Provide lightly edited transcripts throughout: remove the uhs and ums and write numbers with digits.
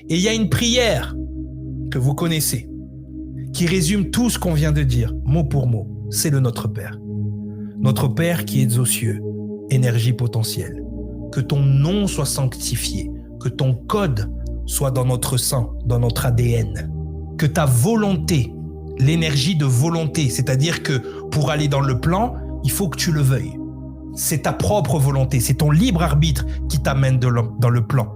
Et il y a une prière que vous connaissez, qui résume tout ce qu'on vient de dire, mot pour mot. C'est le Notre Père. Notre Père qui es aux cieux, énergie potentielle. Que ton nom soit sanctifié, que ton code soit dans notre sang, dans notre ADN. Que ta volonté, l'énergie de volonté, c'est-à-dire que pour aller dans le plan, il faut que tu le veuilles. C'est ta propre volonté, c'est ton libre arbitre qui t'amène dans le plan.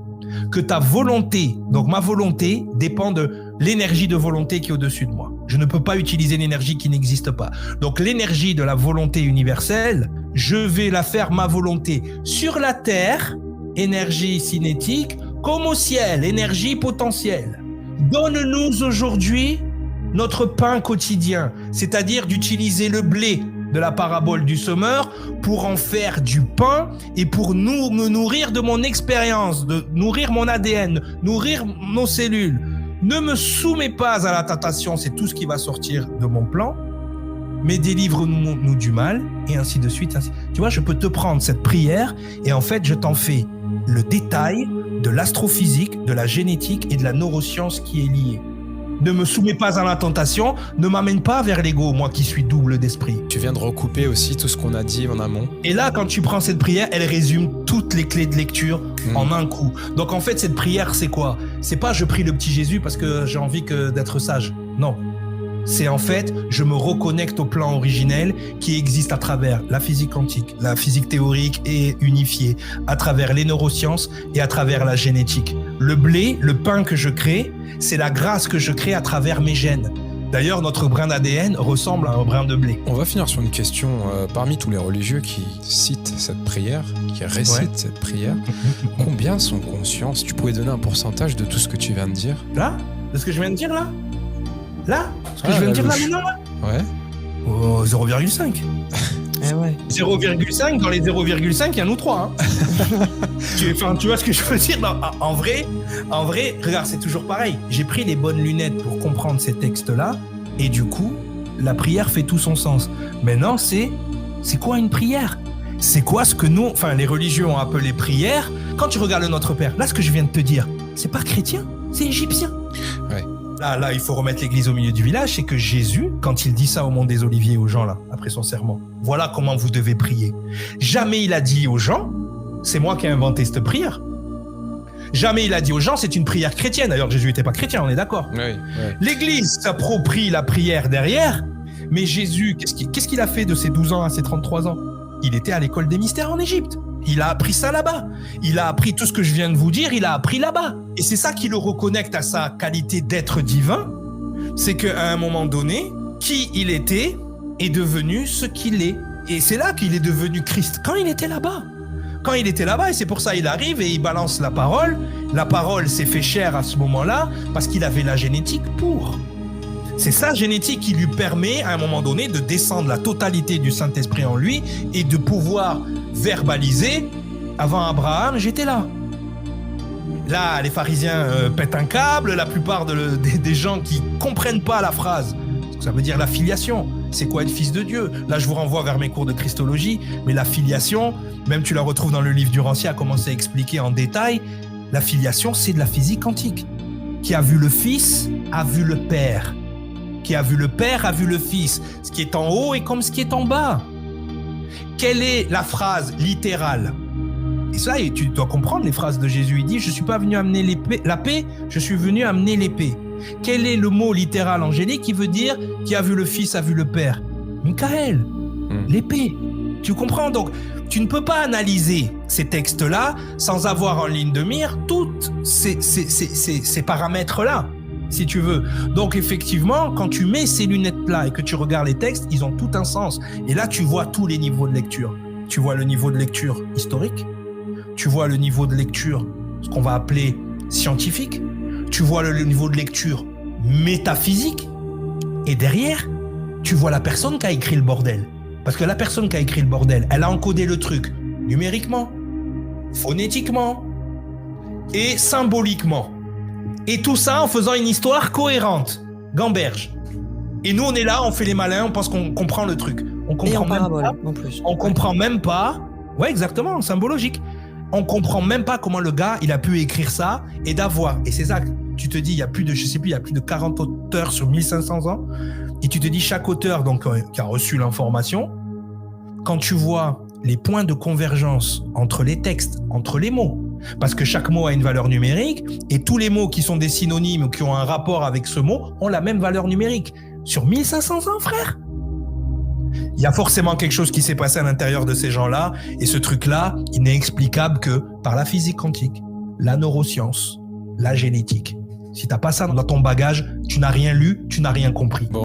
Que ta volonté, donc ma volonté, dépend de l'énergie de volonté qui est au-dessus de moi. Je ne peux pas utiliser l'énergie qui n'existe pas. Donc l'énergie de la volonté universelle, je vais la faire ma volonté sur la terre, énergie cinétique, comme au ciel, énergie potentielle. Donne-nous aujourd'hui notre pain quotidien, c'est-à-dire d'utiliser le blé de la parabole du semeur pour en faire du pain et pour me nourrir de mon expérience, de nourrir mon ADN, nourrir nos cellules. Ne me soumets pas à la tentation, c'est tout ce qui va sortir de mon plan, mais délivre-nous du mal, et ainsi de suite. Tu vois, je peux te prendre cette prière et en fait, je t'en fais le détail de l'astrophysique, de la génétique et de la neuroscience qui est liée. Ne me soumets pas à la tentation, ne m'amène pas vers l'ego, moi qui suis double d'esprit. Tu viens de recouper aussi tout ce qu'on a dit en amont. Et là, quand tu prends cette prière, elle résume toutes les clés de lecture en un coup. Donc en fait, cette prière, c'est quoi? C'est pas je prie le petit Jésus parce que j'ai envie d'être sage. Non. C'est en fait, je me reconnecte au plan originel qui existe à travers la physique quantique, la physique théorique et unifiée, à travers les neurosciences et à travers la génétique. Le blé, le pain que je crée, c'est la grâce que je crée à travers mes gènes. D'ailleurs, notre brin d'ADN ressemble à un brin de blé. On va finir sur une question. Parmi tous les religieux qui citent cette prière, qui récitent cette prière, combien sont conscients? Si tu pouvais donner un pourcentage de tout ce que tu viens de dire. Là? De ce que je viens de dire là? Là? Ce que je viens de dire là maintenant là? Ouais. Oh, 0,5. Ah ouais. 0,5, dans les 0,5, il y a nous trois. Hein. Tu vois ce que je veux dire? Non, en vrai, regarde, c'est toujours pareil. J'ai pris les bonnes lunettes pour comprendre ces textes-là, et du coup, la prière fait tout son sens. Maintenant, c'est quoi une prière? C'est quoi ce que nous, les religieux ont appelé prière? Quand tu regardes le Notre Père, là, ce que je viens de te dire, c'est pas chrétien, c'est égyptien. Ouais. Là, il faut remettre l'église au milieu du village, c'est que Jésus, quand il dit ça au Mont des Oliviers aux gens là, après son sermon, voilà comment vous devez prier. Jamais il a dit aux gens, c'est moi qui ai inventé cette prière. Jamais il a dit aux gens, c'est une prière chrétienne. D'ailleurs, Jésus n'était pas chrétien, on est d'accord. Oui. L'église s'approprie la prière derrière, mais Jésus, qu'est-ce qu'il a fait de ses 12 ans à ses 33 ans? Il était à l'école des mystères en Égypte. Il a appris ça là-bas. Il a appris tout ce que je viens de vous dire, il a appris là-bas. Et c'est ça qui le reconnecte à sa qualité d'être divin. C'est qu'à un moment donné, qui il était est devenu ce qu'il est. Et c'est là qu'il est devenu Christ, quand il était là-bas. Quand il était là-bas, et c'est pour ça qu'il arrive et il balance la parole. La parole s'est fait chair à ce moment-là parce qu'il avait la génétique pour. C'est sa génétique qui lui permet, à un moment donné, de descendre la totalité du Saint-Esprit en lui et de pouvoir verbaliser « Avant Abraham, j'étais là ». Là, les pharisiens pètent un câble, la plupart des gens qui comprennent pas la phrase. Ça veut dire la filiation. C'est quoi être fils de Dieu? Là, je vous renvoie vers mes cours de Christologie, mais la filiation, même tu la retrouves dans le livre du Rancière, a commencé à expliquer en détail, la filiation, c'est de la physique quantique. Qui a vu le Fils, a vu le Père. Qui a vu le Père, a vu le Fils. Ce qui est en haut est comme ce qui est en bas. Quelle est la phrase littérale? Et ça, tu dois comprendre les phrases de Jésus. Il dit, je ne suis pas venu amener la paix, je suis venu amener l'épée. Quel est le mot littéral angélique qui veut dire qui a vu le Fils, a vu le Père? Michael, l'épée. Tu comprends? Donc, tu ne peux pas analyser ces textes-là sans avoir en ligne de mire tous ces paramètres-là, si tu veux. Donc, effectivement, quand tu mets ces lunettes-là et que tu regardes les textes, ils ont tout un sens. Et là, tu vois tous les niveaux de lecture. Tu vois le niveau de lecture historique, tu vois le niveau de lecture, ce qu'on va appeler scientifique, tu vois le niveau de lecture métaphysique, et derrière, tu vois la personne qui a écrit le bordel. Parce que la personne qui a écrit le bordel, elle a encodé le truc numériquement, phonétiquement et symboliquement. Et tout ça en faisant une histoire cohérente. Gamberge. Et nous, on est là, on fait les malins, on pense qu'on comprend le truc. On comprend et en parabole, même pas, en plus. On comprend même pas. Ouais, exactement, symbologique. On comprend même pas comment le gars, il a pu écrire ça et d'avoir. Et c'est ça, tu te dis, il y a plus de, je sais plus, il y a plus de 40 auteurs sur 1500 ans. Et tu te dis, chaque auteur, donc, qui a reçu l'information, quand tu vois les points de convergence entre les textes, entre les mots, parce que chaque mot a une valeur numérique et tous les mots qui sont des synonymes ou qui ont un rapport avec ce mot ont la même valeur numérique. Sur 1500 ans, frère. Il y a forcément quelque chose qui s'est passé à l'intérieur de ces gens-là et ce truc-là, il n'est explicable que par la physique quantique, la neuroscience, la génétique. Si t'as pas ça dans ton bagage, tu n'as rien lu, tu n'as rien compris. Bon.